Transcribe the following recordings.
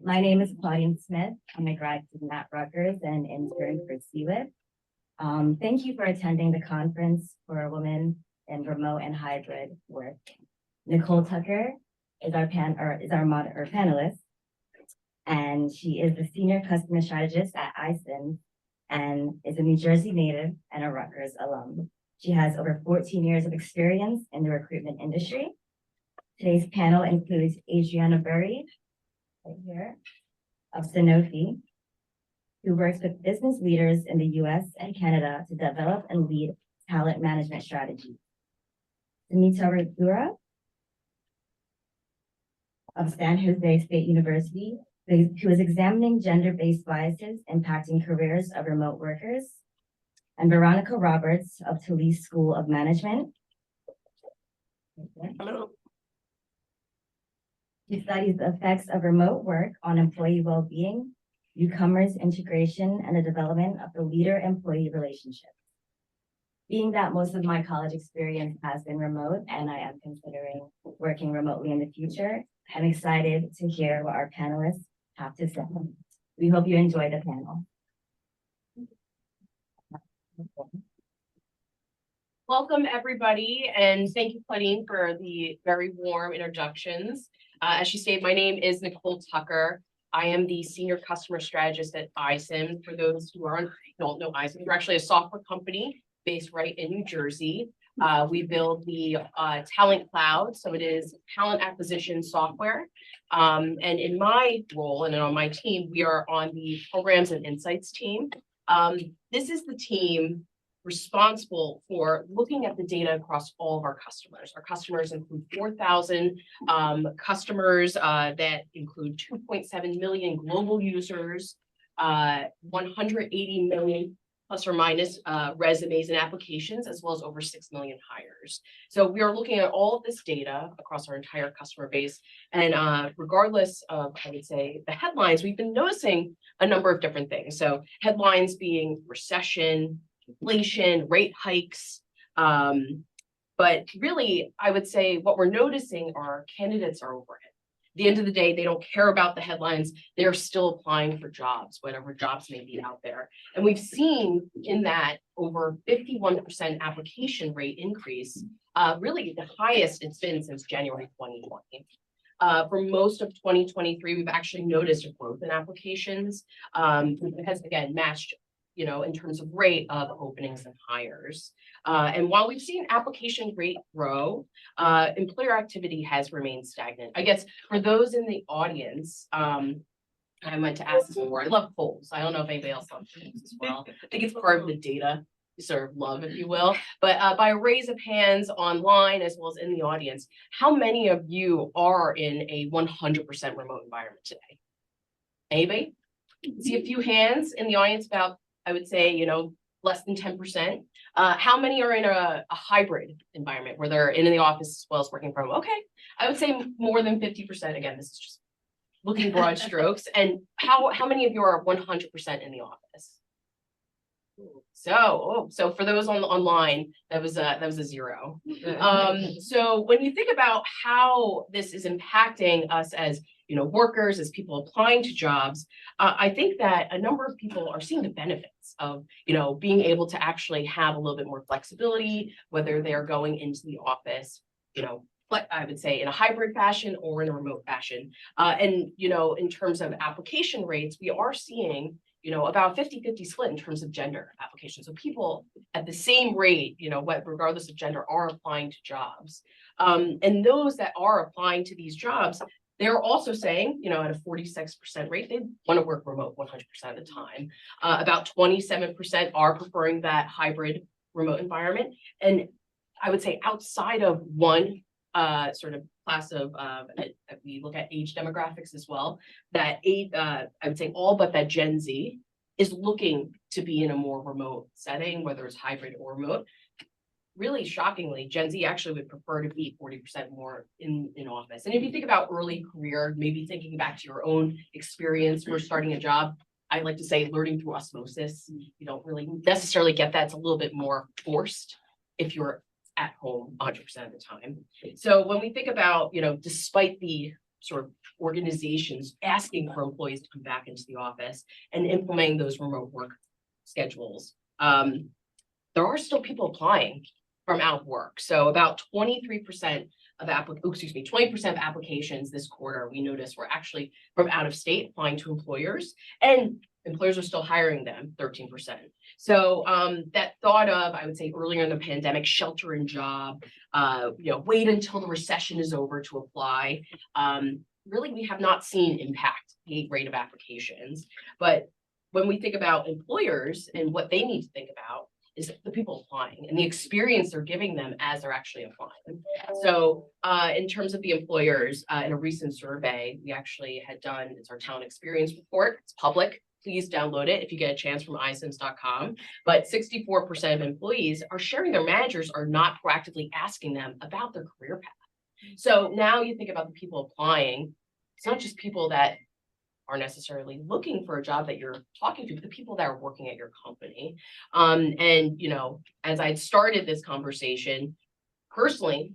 My name is Claudine Smith. I'm a grad student at Rutgers and intern for CWIB. Thank you for attending the conference for women in remote and hybrid work. Nicole Tucker is our panelist, and she is the senior customer strategist at iCIMS and is a New Jersey native and a Rutgers alum. She has over 14 years of experience in the recruitment industry. Today's panel includes Adriana right here, of Sanofi, who works with business leaders in the US and Canada to develop and lead talent management strategies. Sumita Raghuram of San Jose State University, who is examining gender-based biases impacting careers of remote workers. And Véronique Roberts of Toulouse School of Management. Hello. She studies the effects of remote work on employee well-being, newcomers integration, and the development of the leader-employee relationship. Being that most of my college experience has been remote and I am considering working remotely in the future, I'm excited to hear what our panelists have to say. We hope you enjoy the panel. Welcome, everybody, and thank you, Claudine, for the very warm introductions. As she stated, my name is Nicole Tucker. I am the senior customer strategist at iCIMS. For those who don't know iCIMS, we're actually a software company based right in New Jersey. We build the talent cloud, so it is talent acquisition software. And in my role and on my team, we are on the programs and insights team. This is the team responsible for looking at the data across all of our customers. Our customers include 4,000 customers that include 2.7 million global users, 180 million plus or minus resumes and applications, as well as over 6 million hires. So we are looking at all of this data across our entire customer base. And regardless of, I would say, the headlines, we've been noticing a number of different things. So headlines being recession, inflation, rate hikes. But really, I would say what we're noticing are candidates are over it. At the end of the day, they don't care about the headlines. They're still applying for jobs, whatever jobs may be out there. And we've seen in that over 51% application rate increase, really the highest it's been since January 2020. For most of 2023, we've actually noticed a growth in applications. It has, again, matched in terms of rate of openings and hires. And while we've seen application rate grow, employer activity has remained stagnant. I guess for those in the audience, I meant to ask this before, I love polls. I don't know if anybody else loves polls as well. I think it's part of the data sort of love, if you will. But by a raise of hands online, as well as in the audience, how many of you are in a 100% remote environment today? Anybody? See a few hands in the audience, about, I would say, less than 10%. How many are in a hybrid environment where they're in the office as well as working from home? Okay, I would say more than 50%. Again, this is just looking broad strokes. And how many of you are 100% in the office? So for those online, that was a zero. So when you think about how this is impacting us as workers, as people applying to jobs, I think that a number of people are seeing the benefits of being able to actually have a little bit more flexibility, whether they're going into the office, I would say in a hybrid fashion or in a remote fashion. And in terms of application rates, we are seeing about 50-50 split in terms of gender applications. So people at the same rate, regardless of gender, are applying to jobs. And those that are applying to these jobs, they're also saying, at a 46% rate, they want to work remote 100% of the time. About 27% are preferring that hybrid remote environment. And I would say outside of one sort of class of, we look at age demographics as well, that I would say all but that Gen Z is looking to be in a more remote setting, whether it's hybrid or remote. Really shockingly, Gen Z actually would prefer to be 40% more in office. And if you think about early career, maybe thinking back to your own experience for starting a job, I like to say learning through osmosis. You don't really necessarily get that. It's a little bit more forced if you're at home 100% of the time. So when we think about, despite the sort of organizations asking for employees to come back into the office and implementing those remote work schedules. There are still people applying from out of work. So about 23% of 20% of applications this quarter, we noticed, were actually from out of state applying to employers, and employers are still hiring them 13%. So that thought of, I would say earlier in the pandemic, shelter in job, wait until the recession is over to apply. Really, we have not seen impact the rate of applications. But when we think about employers and what they need to think about is the people applying and the experience they're giving them as they're actually applying. So in terms of the employers, in a recent survey, we actually had done, it's our talent experience report, it's public. Please download it if you get a chance from iCIMS.com. But 64% of employees are sharing their managers are not proactively asking them about their career path. So now you think about the people applying, it's not just people that are necessarily looking for a job that you're talking to, but the people that are working at your company. And, as I started this conversation, personally,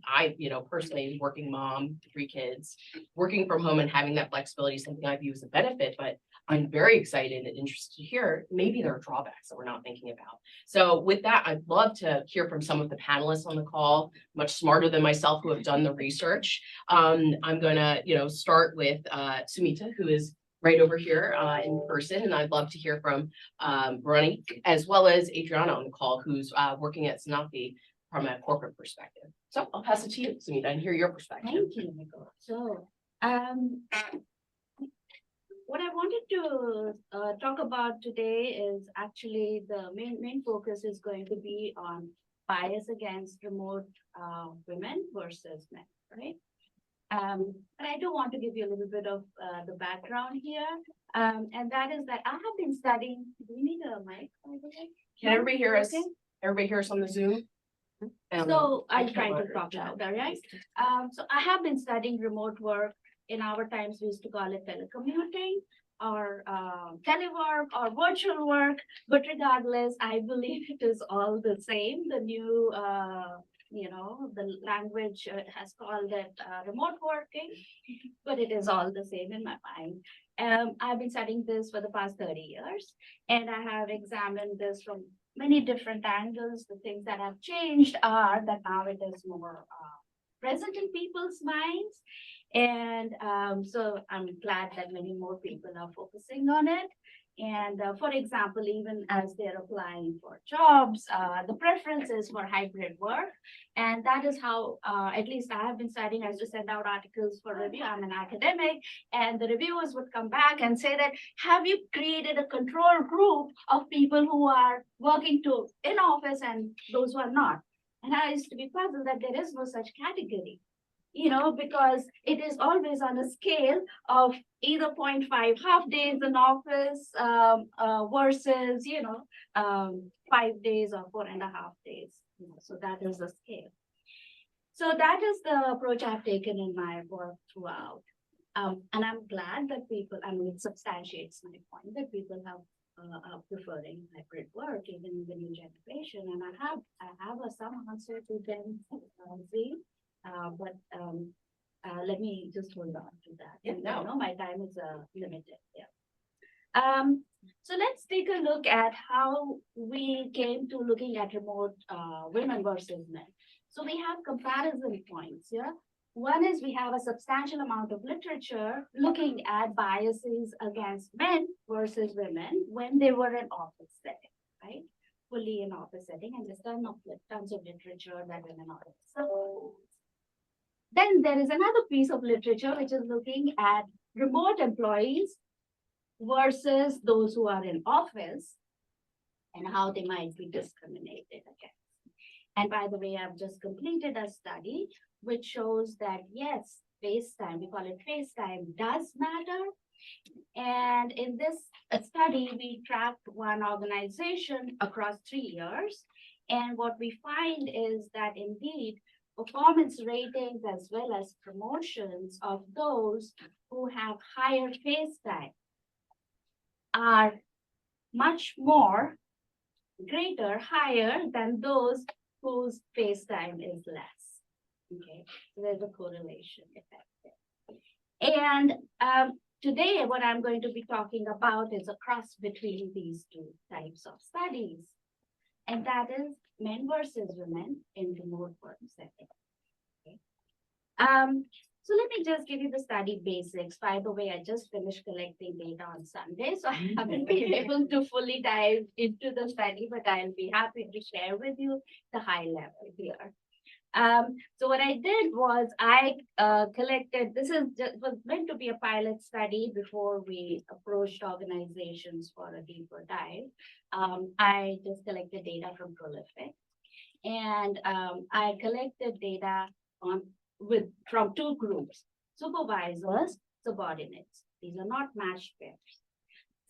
working mom, 3 kids, working from home and having that flexibility is something I view as a benefit, but I'm very excited and interested to hear maybe there are drawbacks that we're not thinking about. So with that, I'd love to hear from some of the panelists on the call, much smarter than myself, who have done the research. I'm gonna, start with Sumita, who is right over here in person, and I'd love to hear from Véronique, as well as Adriana on the call, who's working at Sanofi from a corporate perspective. So I'll pass it to you, Sumita, and hear your perspective. Thank you, Nicole. So, what I wanted to talk about today is actually the main focus is going to be on bias against remote women versus men, right? But I do want to give you a little bit of the background here, and that is that I have been studying. Do we need a mic, by the way? Can everybody hear us? Okay. Everybody hear us on the Zoom? So I'll try to talk loud, all right? So I have been studying remote work. In our times, we used to call it telecommuting or telework or virtual work. But regardless, I believe it is all the same. The new, the language has called it remote working, but it is all the same in my mind. I've been studying this for the past 30 years, and I have examined this from many different angles. The things that have changed are that now it is more present in people's minds. And so I'm glad that many more people are focusing on it. And for example, even as they're applying for jobs, the preference is for hybrid work. And that is how, at least I have been studying. I used to send out articles for review. I'm an academic, and the reviewers would come back and say that, have you created a control group of people who are working in office and those who are not? And I used to be puzzled that there is no such category. Because it is always on a scale of either 0.5 half days in office versus, 5 days or 4.5 days. So that is the scale. So that is the approach I've taken in my work throughout. And I'm glad that it substantiates my point that people are preferring hybrid work, even in the new generation. And I have some answer to them, let me just hold on to that. Yeah, no. I know my time is limited. Yeah. So let's take a look at how we came to looking at remote women versus men. So we have comparison points here. One is we have a substantial amount of literature looking at biases against men versus women when they were in office setting, right? Fully in office setting, and there's tons of literature that women are. So then there is another piece of literature which is looking at remote employees versus those who are in office and how they might be discriminated against. And by the way, I've just completed a study which shows that yes, face time, we call it face time, does matter. And in this study, we tracked one organization across 3 years. And what we find is that indeed, performance ratings as well as promotions of those who have higher face time are much more higher than those whose face time is less. Okay, so there's a correlation effect there. And today, what I'm going to be talking about is a cross between these two types of studies, and that is men versus women in remote work setting. Okay. So let me just give you the study basics. By the way, I just finished collecting data on Sunday, so I haven't been able to fully dive into the study, but I'll be happy to share with you the high level here. So what I did was I collected, was meant to be a pilot study before we approached organizations for a deeper dive. I just collected data from Prolific, and I collected data from two groups: supervisors, subordinates. These are not matched pairs.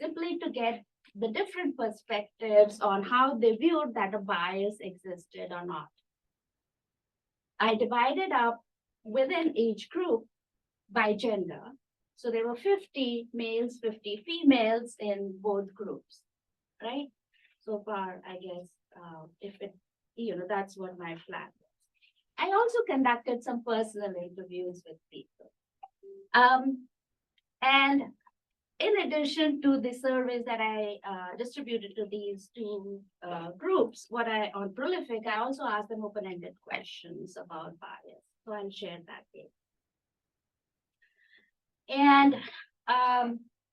Simply to get the different perspectives on how they viewed that a bias existed or not. I divided up within each group by gender. So there were 50 males, 50 females in both groups, right? So far, I guess, that's what my plan was. I also conducted some personal interviews with people. And in addition to the surveys that I distributed to these two groups, on Prolific, I also asked them open-ended questions about bias. So I'll share that data. And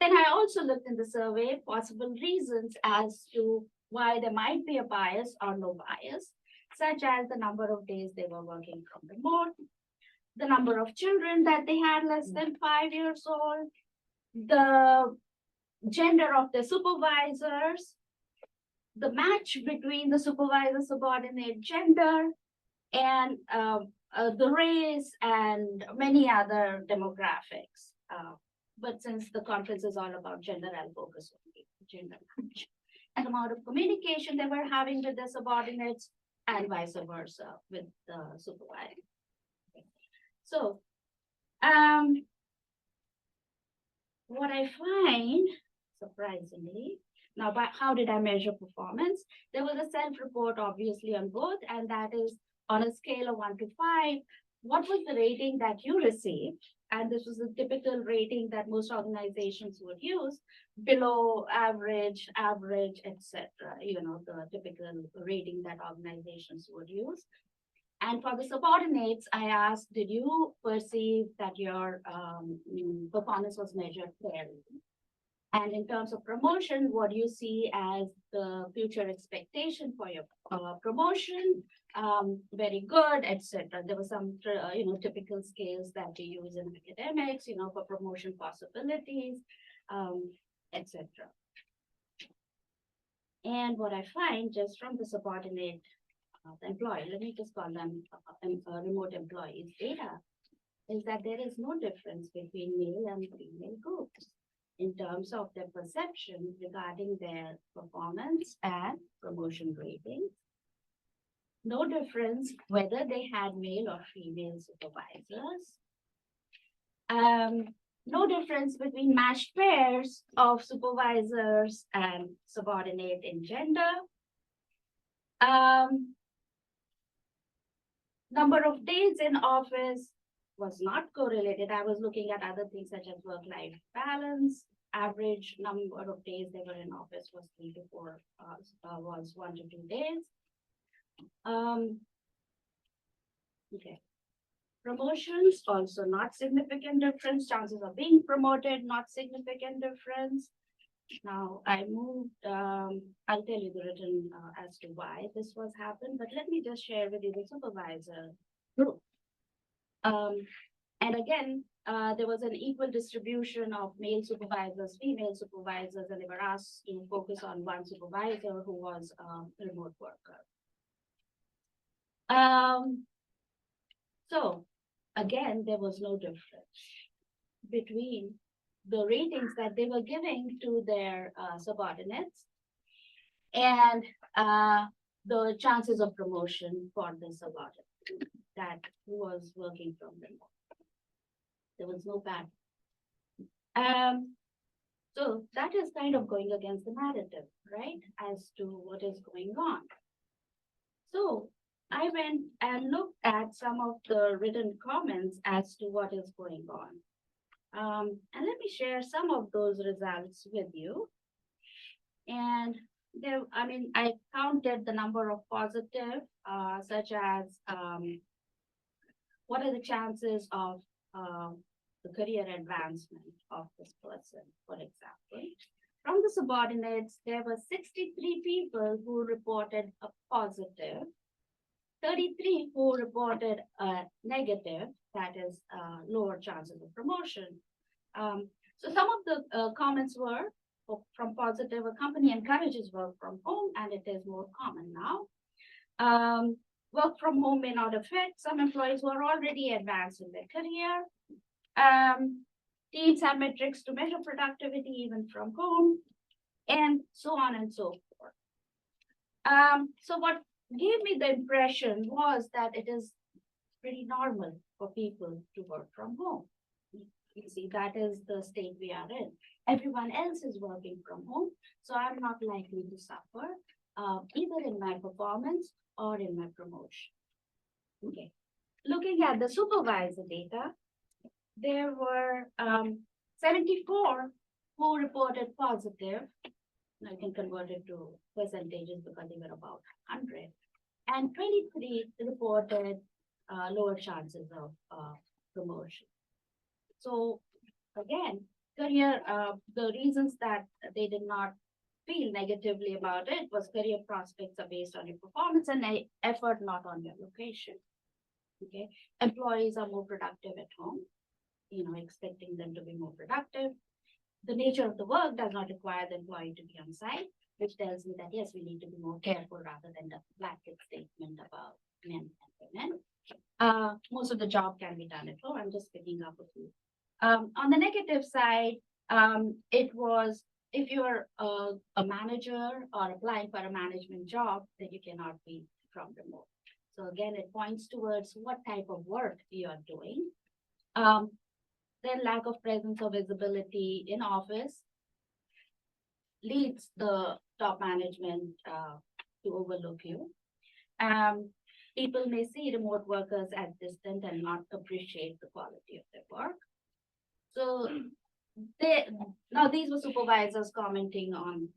then I also looked in the survey possible reasons as to why there might be a bias or no bias, such as the number of days they were working from remote, the number of children that they had less than 5 years old, the gender of the supervisors, the match between the supervisor subordinate gender, and the race and many other demographics. But since the conference is all about gender, I'll focus on the gender match. And the amount of communication they were having with their subordinates and vice versa with the supervisor. So, what I find, surprisingly, now, how did I measure performance? There was a self-report, obviously, on both, and that is on a scale of 1 to 5. What was the rating that you received? And this was a typical rating that most organizations would use: below average, average, etc. The typical rating that organizations would use. And for the subordinates, I asked, did you perceive that your performance was measured fairly? And in terms of promotion, what do you see as the future expectation for your promotion? Very good, etc. There were some, typical scales that you use in academics, for promotion possibilities, etc. And what I find just from the subordinate employee, let me just call them remote employees data, is that there is no difference between male and female groups in terms of their perception regarding their performance and promotion ratings. No difference whether they had male or female supervisors. No difference between matched pairs of supervisors and subordinate in gender. Number of days in office was not correlated. I was looking at other things such as work-life balance. Average number of days they were in office was 3 to 4, was 1 to 2 days. Okay. Promotions, also not significant difference. Chances of being promoted, not significant difference. Now I moved, I'll tell you the written as to why this was happened, but let me just share with you the supervisor group. And again, there was an equal distribution of male supervisors, female supervisors, and they were asked to focus on one supervisor who was a remote worker. So again, there was no difference between the ratings that they were giving to their subordinates and the chances of promotion for the subordinate that was working from remote. There was no pattern. So that is kind of going against the narrative, right, as to what is going on. So I went and looked at some of the written comments as to what is going on. And let me share some of those results with you. And there, I counted the number of positive, such as what are the chances of the career advancement of this person, for example. From the subordinates, there were 63 people who reported a positive, 33 who reported a negative, that is lower chances of promotion. So some of the comments were from positive, a company encourages work from home, and it is more common now. Work from home may not affect some employees who are already advanced in their career. Teams have metrics to measure productivity even from home, and so on and so forth. So what gave me the impression was that it is pretty normal for people to work from home. You see, that is the state we are in. Everyone else is working from home, so I'm not likely to suffer either in my performance or in my promotion. Okay. Looking at the supervisor data, there were 74 who reported positive. I can convert it to percentages because they were about 100. And 23 reported lower chances of promotion. So again, career, the reasons that they did not feel negatively about it was career prospects are based on your performance and effort, not on your location. Okay, employees are more productive at home, expecting them to be more productive. The nature of the work does not require the employee to be on site, which tells me that yes, we need to be more careful rather than the blanket statement about men and women. Most of the job can be done at home. I'm just picking up a few. On the negative side, it was if you're a manager or applying for a management job, then you cannot be from remote. So again, it points towards what type of work you are doing. Then lack of presence or visibility in office leads the top management to overlook you. People may see remote workers as distant and not appreciate the quality of their work. So now these were supervisors commenting on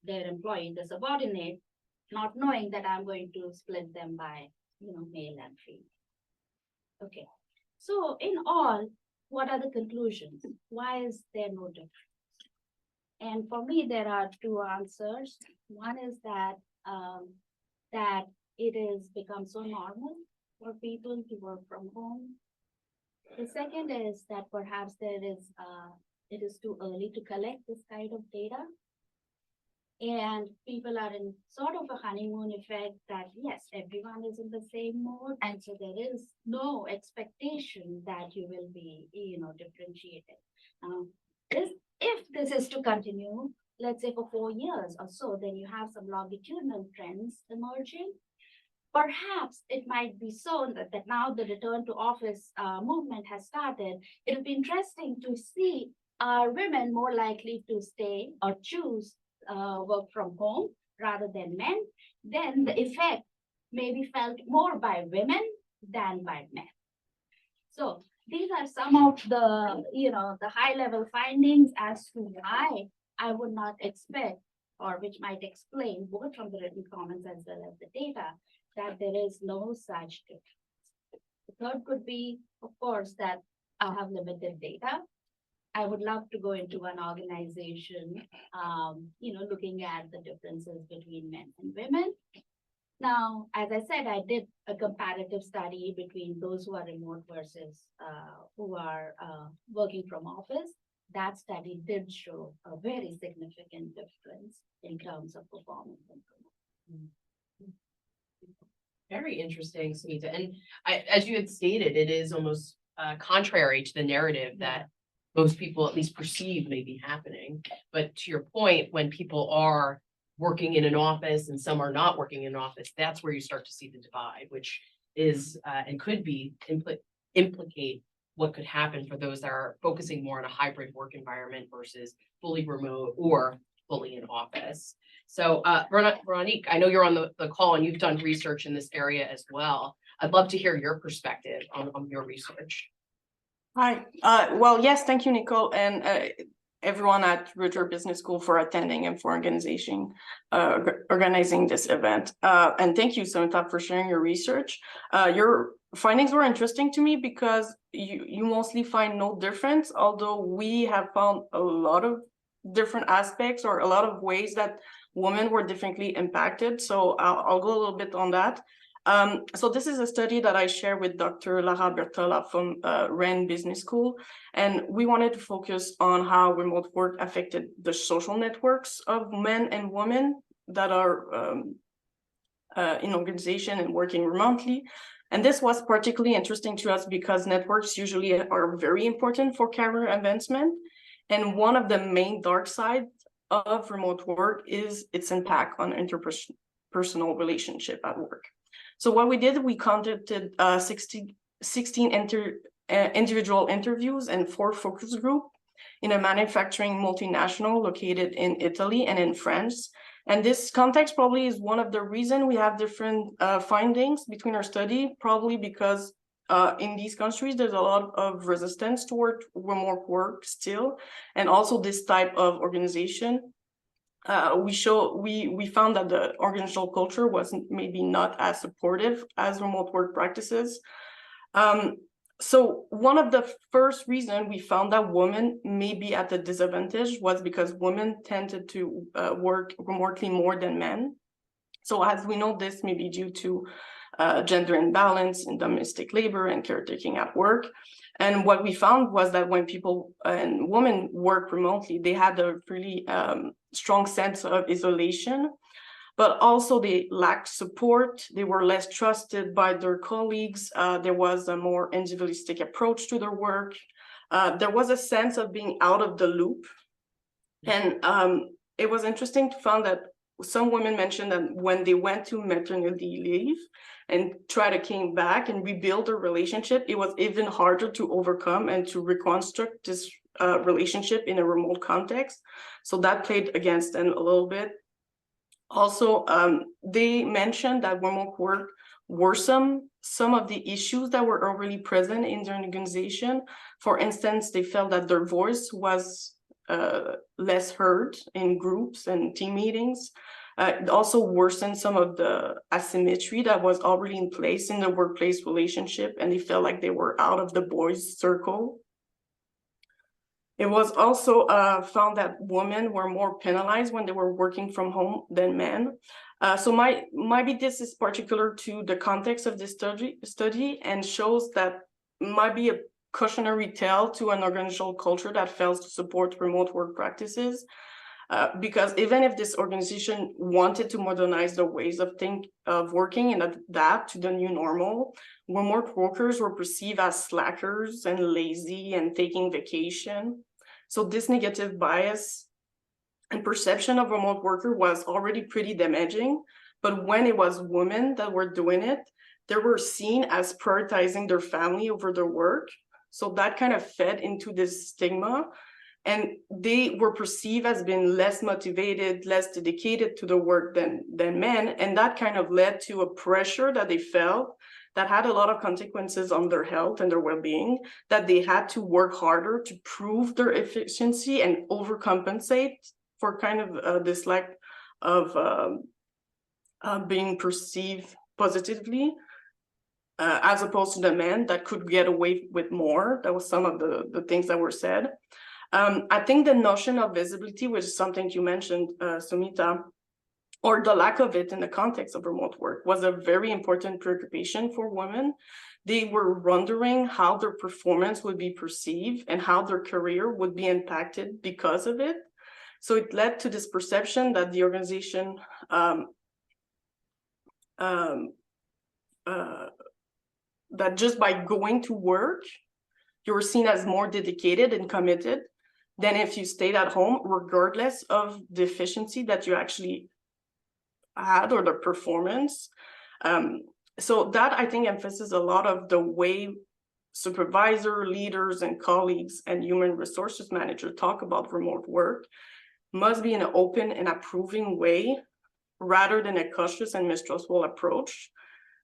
their employee, the subordinate, not knowing that I'm going to split them by male and female. Okay. So in all, what are the conclusions? Why is there no difference? And for me, there are two answers. One is that it has become so normal for people to work from home. The second is that perhaps it is too early to collect this kind of data. And people are in sort of a honeymoon effect that, yes, everyone is in the same mode. And so there is no expectation that you will be, differentiated. If this is to continue, let's say for 4 years or so, then you have some longitudinal trends emerging. Perhaps it might be so that now the return to office movement has started. It'll be interesting to see, are women more likely to stay or choose work from home rather than men? Then the effect may be felt more by women than by men. So these are some of the, the high level findings as to why I would not expect, or which might explain both from the written comments as well as the data, that there is no such difference. The third could be, of course, that I have limited data. I would love to go into an organization, looking at the differences between men and women. Now, as I said, I did a comparative study between those who are remote versus who are working from office. That study did show a very significant difference in terms of performance and promotion. Very interesting, Sumita. And as you had stated, it is almost contrary to the narrative that most people at least perceive may be happening. But to your point, when people are working in an office and some are not working in an office, that's where you start to see the divide, which is and could be implicate what could happen for those that are focusing more on a hybrid work environment versus fully remote or fully in office. So Véronique, I know you're on the call and you've done research in this area as well. I'd love to hear your perspective on your research. Hi. Well, yes, thank you, Nicole, and everyone at Rutgers Business School for attending and for organizing this event. And thank you, Sumita, for sharing your research. Your findings were interesting to me because you mostly find no difference, although we have found a lot of different aspects or a lot of ways that women were differently impacted. So I'll go a little bit on that. So this is a study that I share with Dr. Lara Bertola from REN Business School, and we wanted to focus on how remote work affected the social networks of men and women that are in organization and working remotely. And this was particularly interesting to us because networks usually are very important for career advancement. And one of the main dark sides of remote work is its impact on interpersonal relationship at work. So what we did, we conducted 16 individual interviews and 4 focus group in a manufacturing multinational located in Italy and in France. And this context probably is one of the reasons we have different findings between our study, probably because in these countries, there's a lot of resistance toward remote work still, and also this type of organization. We found that the organizational culture was maybe not as supportive as remote work practices. So one of the first reasons we found that women may be at a disadvantage was because women tended to work remotely more than men. So as we know, this may be due to gender imbalance in domestic labor and caretaking at work. And what we found was that when people and women work remotely, they had a really strong sense of isolation, but also they lacked support. They were less trusted by their colleagues. There was a more individualistic approach to their work. There was a sense of being out of the loop. And it was interesting to find that some women mentioned that when they went to maternity leave and try to came back and rebuild their relationship, it was even harder to overcome and to reconstruct this relationship in a remote context. So that played against them a little bit. Also, they mentioned that remote work worsened some of the issues that were already present in their organization. For instance, they felt that their voice was less heard in groups and team meetings. It also worsened some of the asymmetry that was already in place in the workplace relationship, and they felt like they were out of the boys' circle. It was also found that women were more penalized when they were working from home than men. So maybe this is particular to the context of this study and shows that might be a cautionary tale to an organizational culture that fails to support remote work practices. Because even if this organization wanted to modernize the ways of working and adapt to the new normal, remote workers were perceived as slackers and lazy and taking vacation. So this negative bias and perception of remote worker was already pretty damaging. But when it was women that were doing it, they were seen as prioritizing their family over their work. So that kind of fed into this stigma. And they were perceived as being less motivated, less dedicated to the work than men. And that kind of led to a pressure that they felt that had a lot of consequences on their health and their well-being, that they had to work harder to prove their efficiency and overcompensate for kind of this lack of being perceived positively, as opposed to the men that could get away with more. That was some of the things that were said. I think the notion of visibility, which is something you mentioned, Sumita, or the lack of it in the context of remote work, was a very important preoccupation for women. They were wondering how their performance would be perceived and how their career would be impacted because of it. So it led to this perception that the organization that just by going to work, you were seen as more dedicated and committed than if you stayed at home, regardless of the efficiency that you actually had or the performance. So that, I think, emphasizes a lot of the way supervisor, leaders, and colleagues and human resources managers talk about remote work must be in an open and approving way rather than a cautious and mistrustful approach.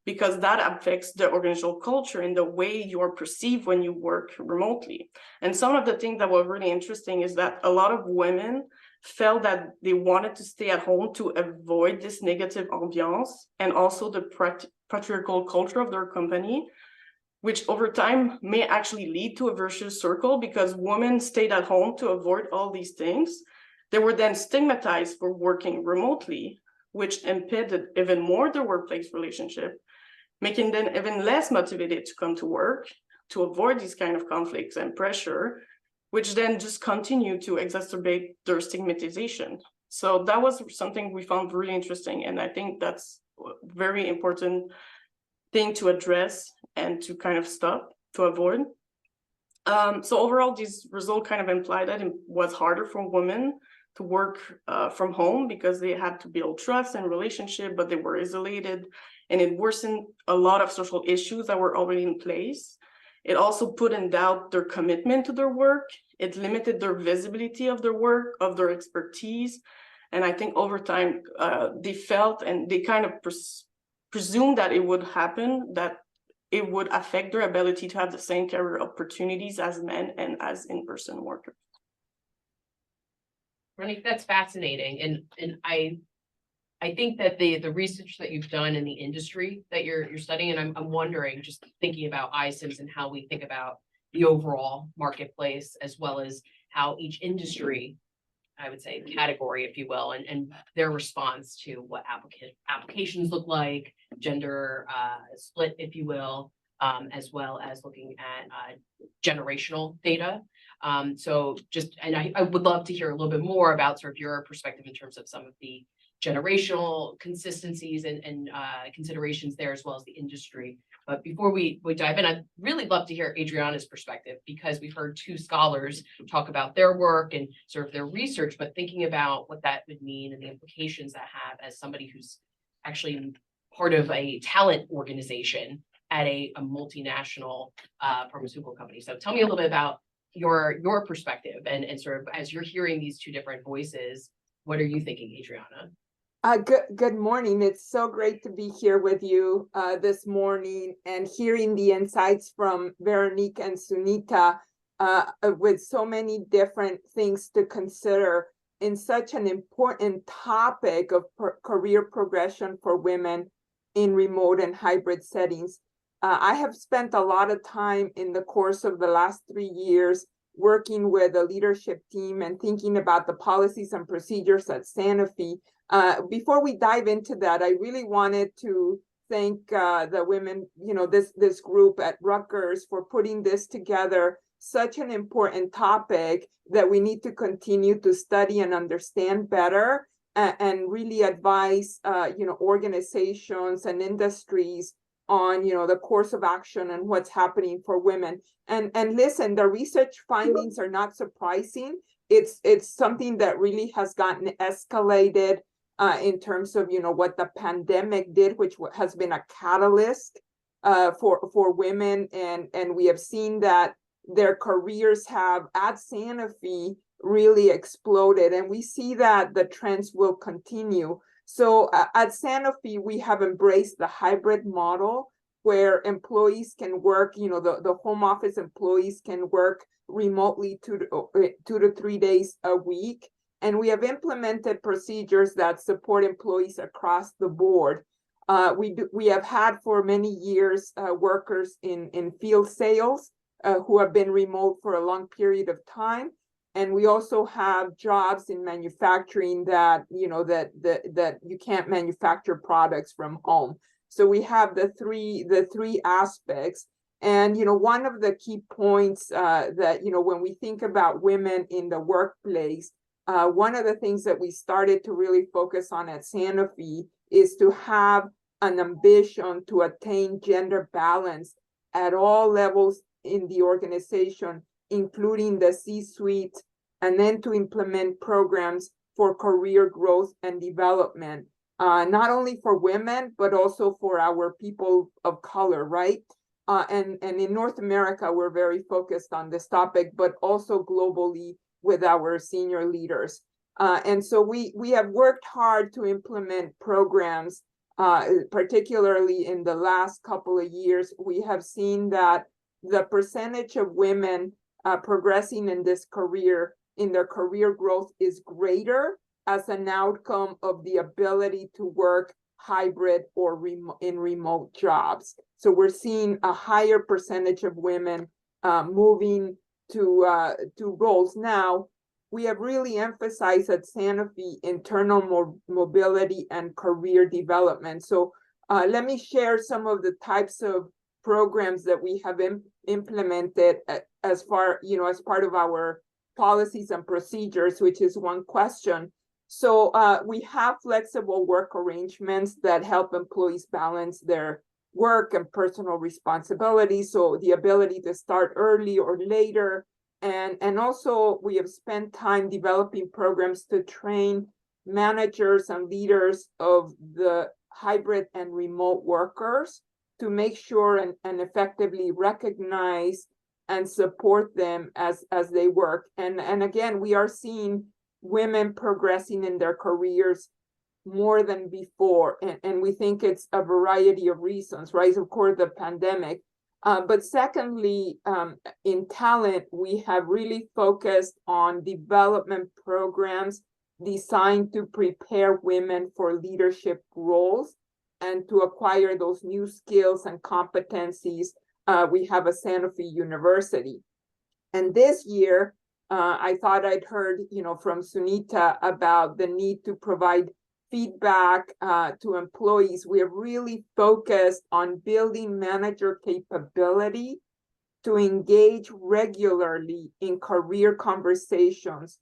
because that affects the organizational culture and the way you are perceived when you work remotely. And some of the things that were really interesting is that a lot of women felt that they wanted to stay at home to avoid this negative ambiance and also the patriarchal culture of their company, which over time may actually lead to a vicious circle because women stayed at home to avoid all these things. They were then stigmatized for working remotely, which impeded even more their workplace relationship, making them even less motivated to come to work to avoid these kind of conflicts and pressure, which then just continue to exacerbate their stigmatization. So that was something we found really interesting. And I think that's a very important thing to address and to kind of stop, to avoid. So overall, these results kind of imply that it was harder for women to work from home because they had to build trust and relationship, but they were isolated, and it worsened a lot of social issues that were already in place. It also put in doubt their commitment to their work. It limited their visibility of their work, of their expertise. And I think over time, they felt and they kind of presumed that it would happen, that it would affect their ability to have the same career opportunities as men and as in-person workers. Véronique, that's fascinating. And I think that the research that you've done in the industry that you're studying, and I'm wondering, just thinking about iCIMS and how we think about the overall marketplace, as well as how each industry, I would say category, if you will, and their response to what applications look like, gender split, if you will, as well as looking at generational data. So just, and I would love to hear a little bit more about sort of your perspective in terms of some of the generational consistencies and considerations there, as well as the industry. But before we dive in, I'd really love to hear Adriana's perspective, because we've heard two scholars talk about their work and sort of their research, but thinking about what that would mean and the implications that have as somebody who's actually part of a talent organization at a multinational pharmaceutical company. So tell me a little bit about your perspective and sort of as you're hearing these two different voices, what are you thinking, Adriana? Good morning. It's so great to be here with you this morning and hearing the insights from Véronique and Sumita with so many different things to consider in such an important topic of career progression for women in remote and hybrid settings. I have spent a lot of time in the course of the last 3 years working with a leadership team and thinking about the policies and procedures at Sanofi. Before we dive into that, I really wanted to thank the women, this group at Rutgers for putting this together, such an important topic that we need to continue to study and understand better and really advise, organizations and industries on, the course of action and what's happening for women. And listen, the research findings are not surprising. It's something that really has gotten escalated in terms of, what the pandemic did, which has been a catalyst for women. And we have seen that their careers have at Sanofi really exploded. And we see that the trends will continue. So at Sanofi, we have embraced the hybrid model where employees can work, the home office employees can work remotely 2 to 3 days a week. And we have implemented procedures that support employees across the board. We have had for many years workers in field sales who have been remote for a long period of time. And we also have jobs in manufacturing that, that you can't manufacture products from home. So we have the three aspects. And, one of the key points that, when we think about women in the workplace, one of the things that we started to really focus on at Sanofi is to have an ambition to attain gender balance at all levels in the organization, including the C-suite, and then to implement programs for career growth and development, not only for women, but also for our people of color, right? And in North America, we're very focused on this topic, but also globally with our senior leaders. And so we have worked hard to implement programs particularly in the last couple of years, we have seen that the percentage of women progressing in this career, in their career growth, is greater as an outcome of the ability to work hybrid or in remote jobs. So we're seeing a higher percentage of women moving to roles. Now, we have really emphasized at Sanofi internal mobility and career development. So let me share some of the types of programs that we have implemented as part of our policies and procedures, which is one question. So we have flexible work arrangements that help employees balance their work and personal responsibilities. So the ability to start early or later. And also we have spent time developing programs to train managers and leaders of the hybrid and remote workers to make sure and effectively recognize and support them as they work. And again, we are seeing women progressing in their careers more than before. And we think it's a variety of reasons, right? Of course, the pandemic. But secondly, in talent, we have really focused on development programs designed to prepare women for leadership roles and to acquire those new skills and competencies. We have a Sanofi University. And this year, I thought I'd heard, from Sumita about the need to provide feedback to employees. We have really focused on building manager capability to engage regularly in career conversations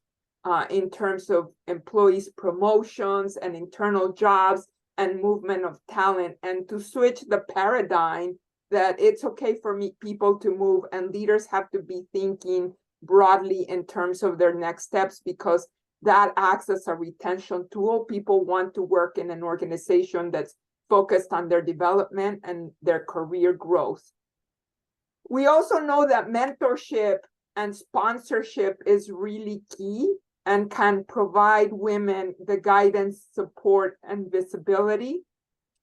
in terms of employees' promotions and internal jobs and movement of talent, and to switch the paradigm that it's okay for people to move, and leaders have to be thinking broadly in terms of their next steps, because that acts as a retention tool. People want to work in an organization that's focused on their development and their career growth. We also know that mentorship and sponsorship is really key and can provide women the guidance, support, and visibility,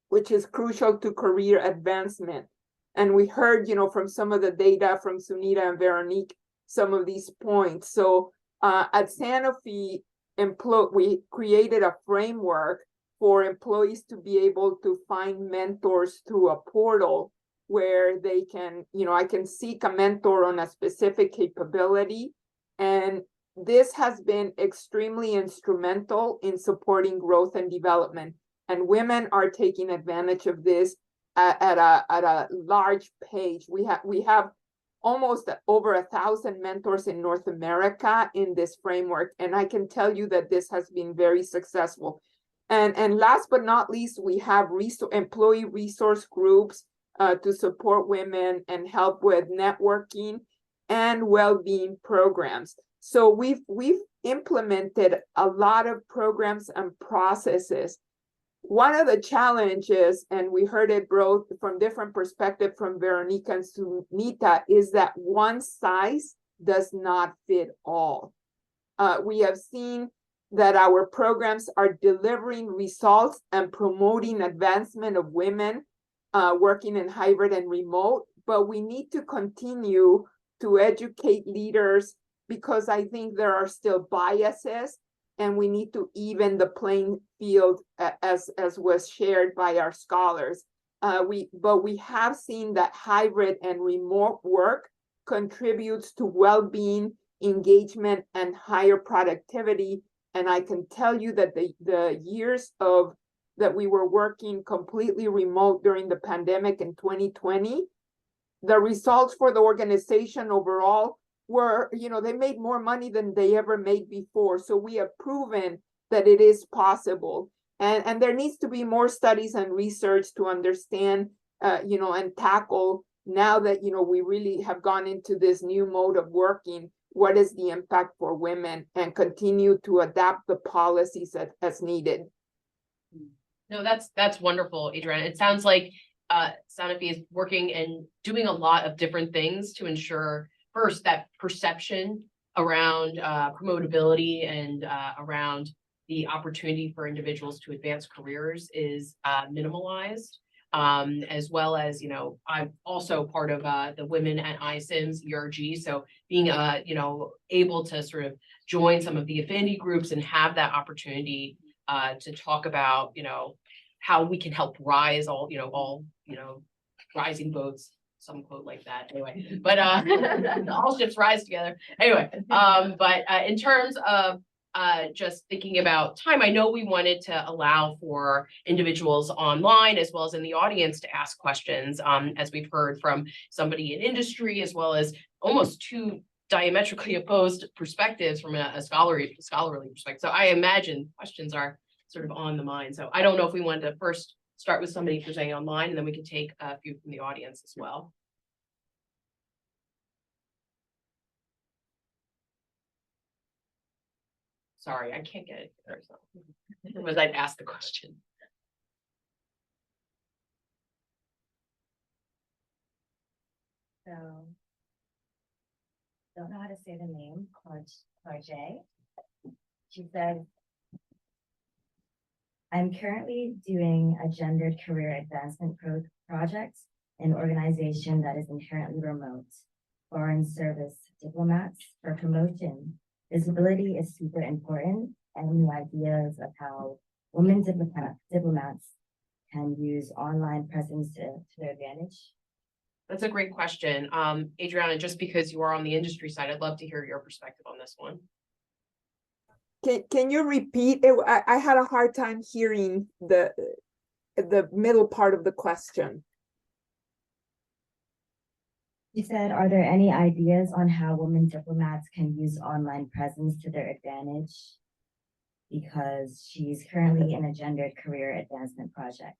which is crucial to career advancement. And we heard, from some of the data from Sumita and Véronique, some of these points. So at Sanofi, we created a framework for employees to be able to find mentors through a portal where they can, I can seek a mentor on a specific capability. And this has been extremely instrumental in supporting growth and development. And women are taking advantage of this at a large pace. We have almost over 1,000 mentors in North America in this framework. And I can tell you that this has been very successful. And last but not least, we have employee resource groups to support women and help with networking and well-being programs. So we've implemented a lot of programs and processes. One of the challenges, and we heard it both from different perspectives from Véronique and Sumita, is that one size does not fit all. We have seen that our programs are delivering results and promoting advancement of women working in hybrid and remote, but we need to continue to educate leaders, because I think there are still biases, and we need to even the playing field as was shared by our scholars. But we have seen that hybrid and remote work contributes to well-being, engagement, and higher productivity. And I can tell you that the years that we were working completely remote during the pandemic in 2020, the results for the organization overall were, they made more money than they ever made before. So we have proven that it is possible. And there needs to be more studies and research to understand, and tackle, now that, we really have gone into this new mode of working, what is the impact for women, and continue to adapt the policies as needed. No, that's wonderful, Adriana. It sounds like Sanofi is working and doing a lot of different things to ensure, first, that perception around promotability and around the opportunity for individuals to advance careers is minimalized. As well as, I'm also part of the Women at iCIMS ERG. So being, able to sort of join some of the affinity groups and have that opportunity to talk about, how we can help rise all rising boats, some quote like that anyway, but all ships rise together anyway. But in terms of just thinking about time, I know we wanted to allow for individuals online as well as in the audience to ask questions, as we've heard from somebody in industry, as well as almost two diametrically opposed perspectives from a scholarly perspective. So I imagine questions are sort of on the mind. So I don't know if we wanted to first start with somebody presenting online, and then we can take a few from the audience as well. Sorry, I can't get it. Was I'd ask the question. So, don't know how to say the name, Clarge. She said, I'm currently doing a gendered career advancement project in an organization that is inherently remote. Foreign service diplomats for promotion. Visibility is super important. Any ideas of how women diplomats can use online presence to their advantage? That's a great question. Adriana, just because you are on the industry side, I'd love to hear your perspective on this one. Can you repeat it? I had a hard time hearing the middle part of the question. You said, are there any ideas on how women diplomats can use online presence to their advantage? Because she's currently in a gendered career advancement project.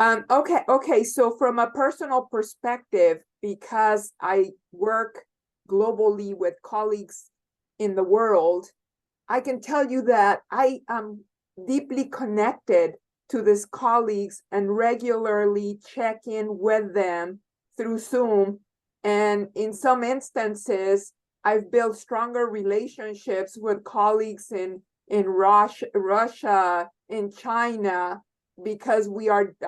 Okay. So from a personal perspective, because I work globally with colleagues in the world, I can tell you that I am deeply connected to these colleagues and regularly check in with them through Zoom. And in some instances, I've built stronger relationships with colleagues in Russia, in China, because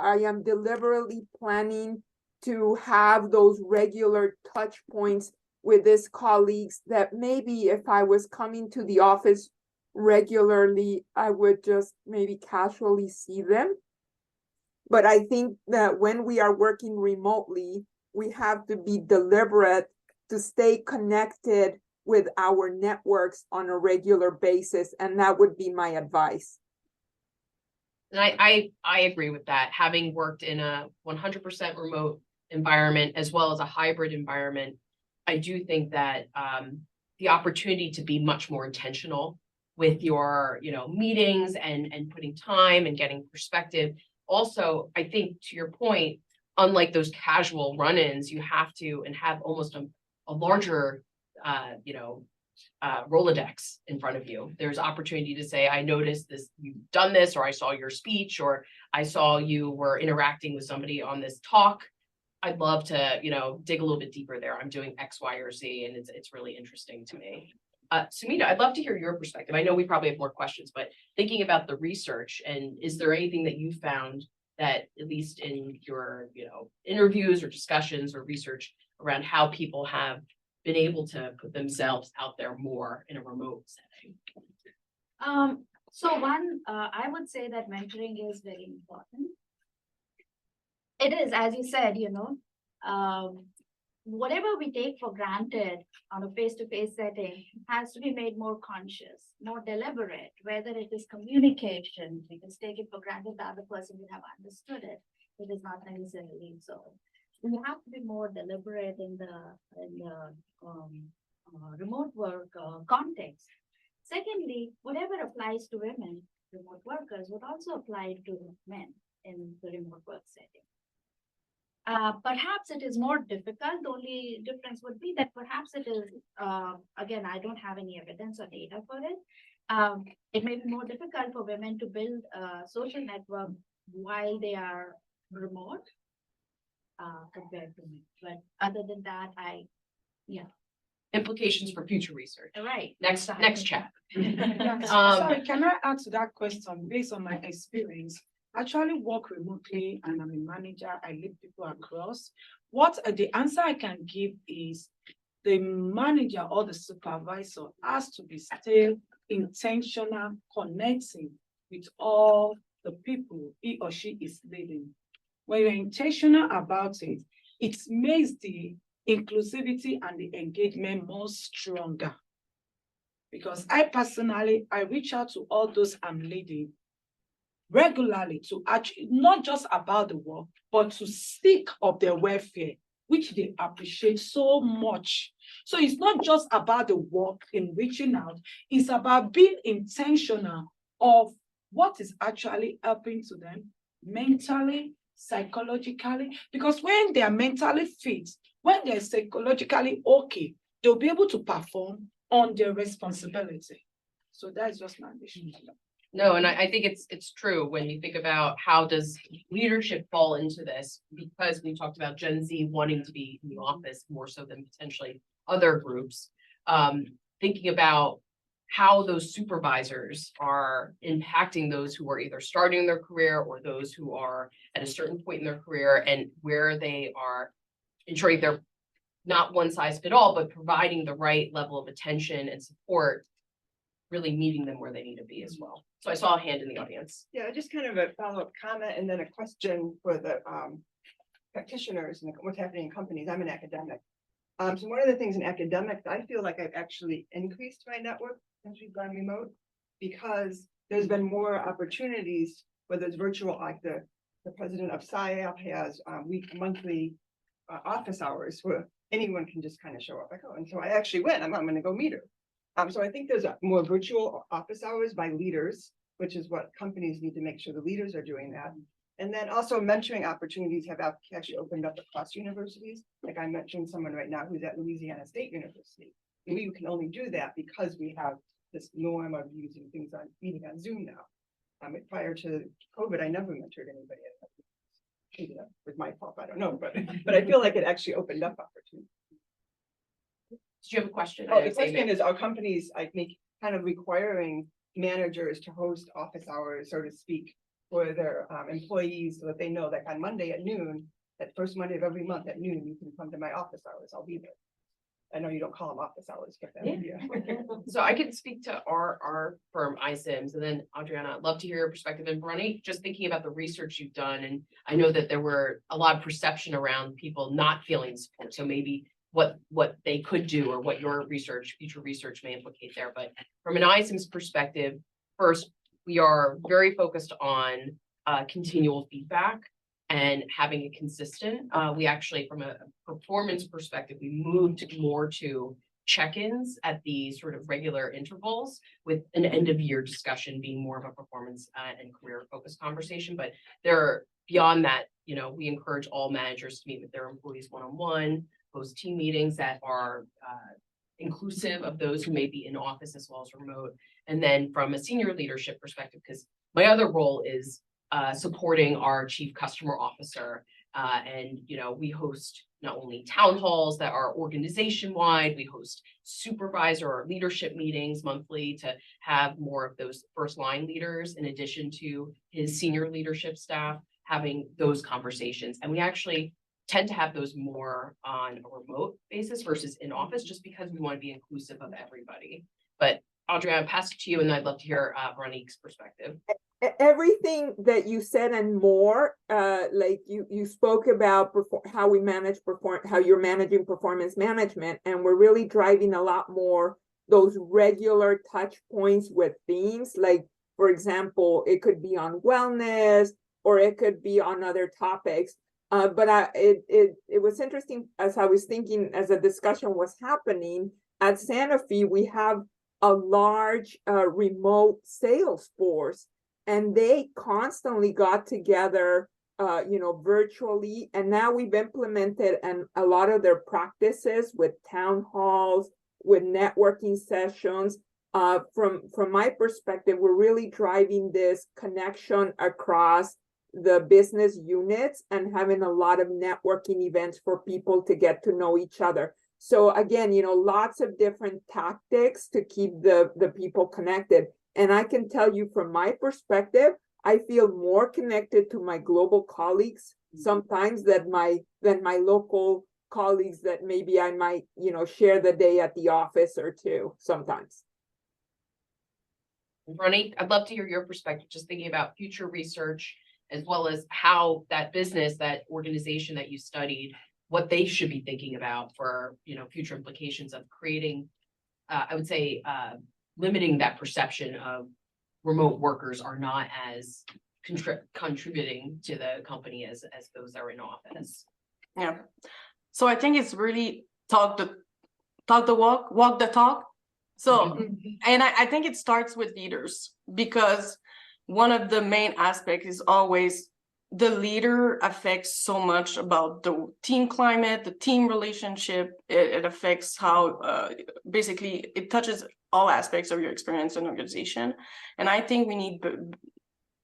I am deliberately planning to have those regular touch points with these colleagues that maybe if I was coming to the office regularly, I would just maybe casually see them. But I think that when we are working remotely, we have to be deliberate to stay connected with our networks on a regular basis. And that would be my advice. And I agree with that. Having worked in a 100% remote environment as well as a hybrid environment, I do think that the opportunity to be much more intentional with your meetings and putting time and getting perspective. Also, I think to your point, unlike those casual run-ins, you have to have almost a larger Rolodex in front of you. There's opportunity to say, I noticed this, you've done this, or I saw your speech, or I saw you were interacting with somebody on this talk. I'd love to, dig a little bit deeper there. I'm doing X, Y, or Z, and it's really interesting to me. Sumita, I'd love to hear your perspective. I know we probably have more questions, but thinking about the research, and is there anything that you found that, at least in your, interviews or discussions or research around how people have been able to put themselves out there more in a remote setting? So one, I would say that mentoring is very important. It is, as you said, whatever we take for granted on a face-to-face setting has to be made more conscious, more deliberate, whether it is communication, we just take it for granted the other person would have understood it. It is not necessarily so. We have to be more deliberate in the remote work context. Secondly, whatever applies to women, remote workers, would also apply to men in the remote work setting. Perhaps it is more difficult. The only difference would be that perhaps it is, again, I don't have any evidence or data for it. It may be more difficult for women to build a social network while they are remote compared to me. But other than that, implications for future research. All right. Next chat. Sorry, can I add to that question based on my experience? I actually work remotely and I'm a manager. I lead people across. What the answer I can give is the manager or the supervisor has to be still intentional, connecting with all the people he or she is leading. When you're intentional about it, it makes the inclusivity and the engagement more stronger. Because I personally, I reach out to all those I'm leading regularly to actually, not just about the work, but to speak of their welfare, which they appreciate so much. So it's not just about the work in reaching out, it's about being intentional of what is actually helping to them mentally, psychologically, because when they are mentally fit, when they're psychologically okay, they'll be able to perform on their responsibility. So that's just my addition. No, and I think it's true when you think about how does leadership fall into this, because we talked about Gen Z wanting to be in the office more so than potentially other groups. Thinking about how those supervisors are impacting those who are either starting their career or those who are at a certain point in their career, and where they are ensuring they're not one size fit all, but providing the right level of attention and support, really meeting them where they need to be as well. So I saw a hand in the audience. Yeah, just kind of a follow-up comment and then a question for the practitioners and what's happening in companies. I'm an academic. So one of the things in academics, I feel like I've actually increased my network since we've gone remote, because there's been more opportunities, whether it's virtual, like the president of CIAP has monthly office hours where anyone can just kind of show up. Like, oh, and so I actually went, I'm going to go meet her. So I think there's more virtual office hours by leaders, which is what companies need to make sure the leaders are doing that. And then also mentoring opportunities have actually opened up across universities. Like I mentioned someone right now who's at Louisiana State University. And we can only do that because we have this norm of using things on meeting on Zoom now. Prior to COVID, I never mentored anybody. Maybe that was my fault, I don't know, but I feel like it actually opened up opportunities. Did you have a question? Oh, the question is, are companies, I think, kind of requiring managers to host office hours, so to speak, for their employees, so that they know that on Monday at noon, that first Monday of every month at noon, you can come to my office hours, I'll be there. I know you don't call them office hours, but yeah. So I can speak to our firm, iCIMS, and then Adriana, I'd love to hear your perspective. And Véronique, just thinking about the research you've done, and I know that there were a lot of perception around people not feeling support. So maybe what they could do, or what your future research may implicate there. But from an iCIMS perspective, first, we are very focused on continual feedback and having it consistent. We actually, from a performance perspective, we moved more to check-ins at the sort of regular intervals, with an end of year discussion being more of a performance and career focused conversation. But beyond that, we encourage all managers to meet with their employees one-on-one, host team meetings that are inclusive of those who may be in office as well as remote. And then from a senior leadership perspective, because my other role is supporting our chief customer officer. And we host not only town halls that are organization-wide, we host supervisor or leadership meetings monthly to have more of those first line leaders, in addition to his senior leadership staff, having those conversations. And we actually tend to have those more on a remote basis versus in office, just because we want to be inclusive of everybody. But Adriana, I'll pass it to you, and I'd love to hear Véronique's perspective. Everything that you said and more, like you spoke about how we manage how you're managing performance management, and we're really driving a lot more those regular touch points with themes. Like, for example, it could be on wellness, or it could be on other topics. But it was interesting as I was thinking, as the discussion was happening at Sanofi, we have a large remote sales force, and they constantly got together, virtually. And now we've implemented a lot of their practices with town halls, with networking sessions. From my perspective, we're really driving this connection across the business units and having a lot of networking events for people to get to know each other. So again, lots of different tactics to keep the people connected. And I can tell you from my perspective, I feel more connected to my global colleagues sometimes than my local colleagues that maybe I might, share the day at the office or two sometimes. Véronique, I'd love to hear your perspective, just thinking about future research, as well as how that business, that organization that you studied, what they should be thinking about for, future implications of creating, I would say, limiting that perception of remote workers are not as contributing to the company as those that are in office. Yeah. So I think it's really talk the walk, walk the talk. So, and I think it starts with leaders, because one of the main aspects is always the leader affects so much about the team climate, the team relationship. It affects how basically it touches all aspects of your experience in organization. And I think we need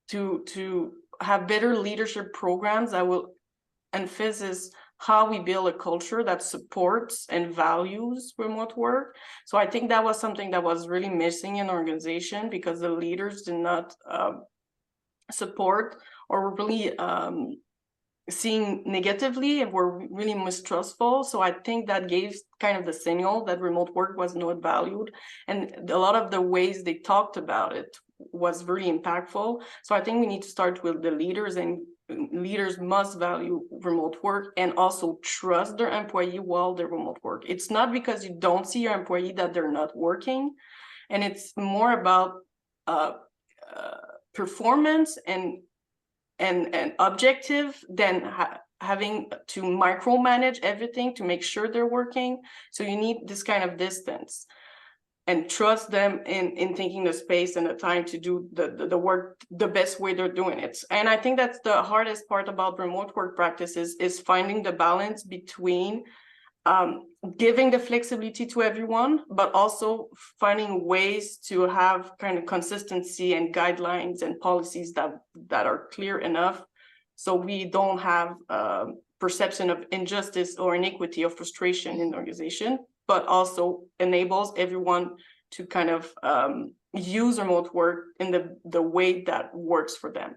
to have better leadership programs that will emphasize how we build a culture that supports and values remote work. So I think that was something that was really missing in organization, because the leaders did not support or were really seeing negatively and were really mistrustful. So I think that gave kind of the signal that remote work was not valued. And a lot of the ways they talked about it was really impactful. So I think we need to start with the leaders, and leaders must value remote work and also trust their employee while they remote work. It's not because you don't see your employee that they're not working. And it's more about performance and objective than having to micromanage everything to make sure they're working. So you need this kind of distance and trust them in thinking the space and the time to do the work the best way they're doing it. And I think that's the hardest part about remote work practices, is finding the balance between giving the flexibility to everyone, but also finding ways to have kind of consistency and guidelines and policies that are clear enough, so we don't have perception of injustice or inequity or frustration in the organization, but also enables everyone to kind of use remote work in the way that works for them.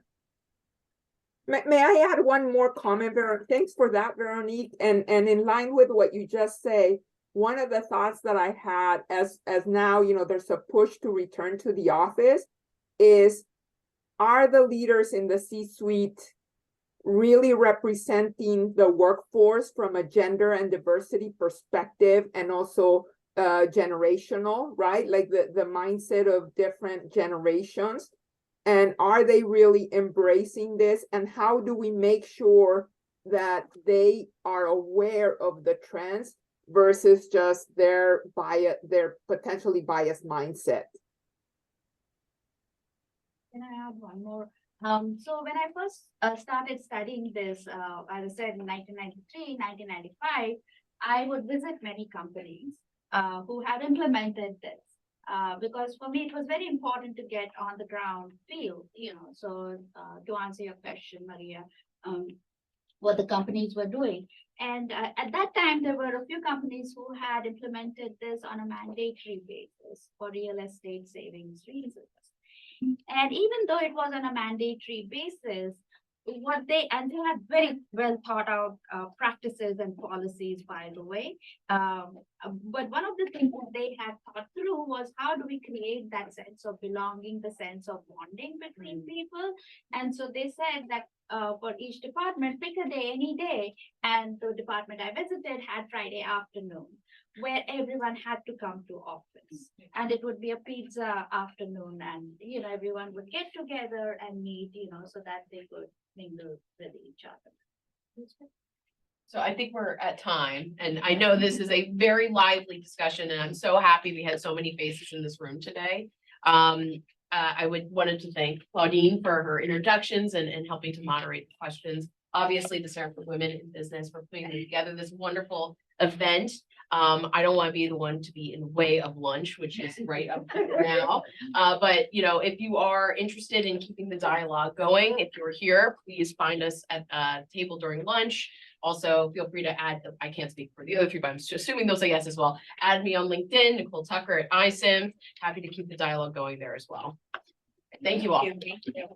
May I add one more comment, Veronique? Thanks for that, Veronique. And in line with what you just say, one of the thoughts that I had as now, there's a push to return to the office, is, are the leaders in the C-suite really representing the workforce from a gender and diversity perspective, and also generational, right? Like the mindset of different generations. And are they really embracing this? And how do we make sure that they are aware of the trends versus just their potentially biased mindset? Can I add one more? So when I first started studying this, as I said, in 1993, 1995, I would visit many companies who had implemented this. Because for me, it was very important to get on the ground feel, so to answer your question, Maria, what the companies were doing. And at that time, there were a few companies who had implemented this on a mandatory basis for real estate savings reasons. And even though it was on a mandatory basis, they had very well thought out practices and policies, by the way. But one of the things that they had thought through was, how do we create that sense of belonging, the sense of bonding between people? And so they said that for each department, pick a day, any day. And the department I visited had Friday afternoon, where everyone had to come to office, and it would be a pizza afternoon, and everyone would get together and meet, so that they could mingle with each other. So I think we're at time, and I know this is a very lively discussion, and I'm so happy we had so many faces in this room today. I wanted to thank Claudine for her introductions and helping to moderate the questions. obviously the Center for Women in Business for putting together this wonderful event. I don't want to be the one to be in the way of lunch, which is right up now. But you know, if you are interested in keeping the dialogue going, if you're here, please find us at a table during lunch. Also, feel free to add, I can't speak for the other three, but I'm assuming they'll say yes as well. Add me on LinkedIn, Nicole Tucker at iCIMS. Happy to keep the dialogue going there as well. Thank you all. Thank you.